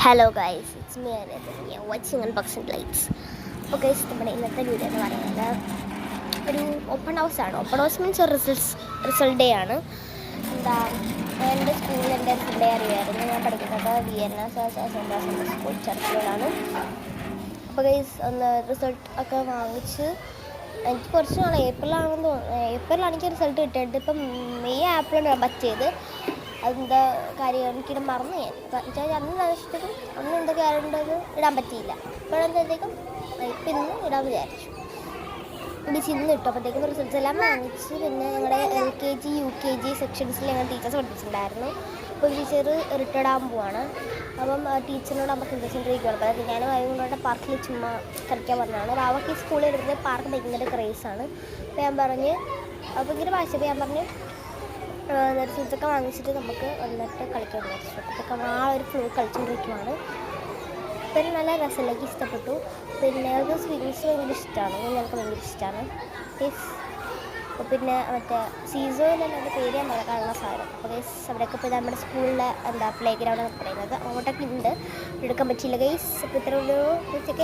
Hello guys, it's me Ananya watching unboxing lights. അപ്പോൾ guys, നമ്മുടെ ഇന്നത്തെ വീഡിയോ എന്ന് പറയുന്നത് ഒരു ഓപ്പൺ ഹൗസാണ്. ഓപ്പൺ ഹൗസ് മീൻസ് ഒരു റിസൾട്ട് ഡേ ആണ്. എന്താ, എൻ്റെ സ്കൂളിൽ എൻ്റെ റിസൾട്ട് ഡേ അറിയായിരുന്നു. ഞാൻ പഠിക്കുന്നത് VNS സ്കൂൾ ചർച്ചിലാണ്. അപ്പോൾ ഗൈസ്, ഒന്ന് റിസൾട്ട് ഒക്കെ വാങ്ങിച്ച് എനിക്ക് കുറച്ച് നാൾ ഏപ്രിലാണെന്ന് തോന്നുന്നു. ഏപ്രിലാണ് എനിക്ക് റിസൾട്ട് കിട്ടിയിട്ട്. ഇപ്പം മെയ് ആപ്പിളാണ് പറ്റിയത്. അതെന്താ കാര്യം എനിക്കിടെ മറന്നു. ഞാൻ അന്ന് ആവശ്യത്തേക്കും അന്ന് എന്തൊക്കെ ആരുണ്ടത് ഇടാൻ പറ്റിയില്ല. ഇപ്പോഴെന്തേക്കും ഇപ്പം ഇന്ന് ഇടാൻ വിചാരിച്ചു. ഇന്ന് ഇട്ടു. അപ്പോഴത്തേക്കും റിസൾട്ട്സ് എല്ലാം വാങ്ങിച്ച് പിന്നെ ഞങ്ങളുടെ LKG UKG സെക്ഷൻസിൽ ഞങ്ങൾ ടീച്ചേഴ്സ് പഠിപ്പിച്ചിട്ടുണ്ടായിരുന്നു. അപ്പോൾ ടീച്ചർ റിട്ടയർഡ് ആകാൻ പോവാണ്. അപ്പം ടീച്ചറിനോട് നമുക്ക് ഇരിക്കുകയാണ്. അതായത് ഞാനും അതുകൊണ്ടോടെ പാർക്കിൽ ചുമ്മാ കളിക്കാൻ പറഞ്ഞതാണ്. അവർക്ക് ഈ സ്കൂളിൽ എടുക്കുന്നത് പാർക്ക് ഭയങ്കര ക്രേസാണ്. അപ്പോൾ ഞാൻ പറഞ്ഞ് അപ്പോൾ ഇങ്ങനെ വായിച്ചപ്പോൾ ഞാൻ പറഞ്ഞ് റിസൾട്ടൊക്കെ വാങ്ങിച്ചിട്ട് നമുക്ക് വന്നിട്ട് കളിക്കാൻ വിചാരിച്ചു. അപ്പോഴത്തേക്ക് ആ ഒരു ഫ്ലോർ കളിച്ചുകൊണ്ടിരിക്കുവാണ്. പിന്നെ നല്ല രസമല്ല, എനിക്ക് ഇഷ്ടപ്പെട്ടു. പിന്നെ അത് സ്വിങ്സ് ഭയങ്കര ഇഷ്ടമാണ്. ഞങ്ങൾക്ക് ഭയങ്കര ഇഷ്ടമാണ്. അപ്പോൾ പിന്നെ മറ്റേ സീസോയിലല്ല എൻ്റെ പേര് ഞാൻ കാണുന്ന സാധനം. അപ്പോൾ ഗൈസ്, അവിടെയൊക്കെ ഇപ്പോൾ നമ്മുടെ സ്കൂളിലെ പ്ലേ ഗ്രൗണ്ട് എന്ന് പറയുന്നത് അങ്ങോട്ടൊക്കെ ഉണ്ട്. എടുക്കാൻ പറ്റിയില്ല ഗൈസ്. അപ്പോൾ ഇത്ര ഒരു ഉച്ചയ്ക്ക്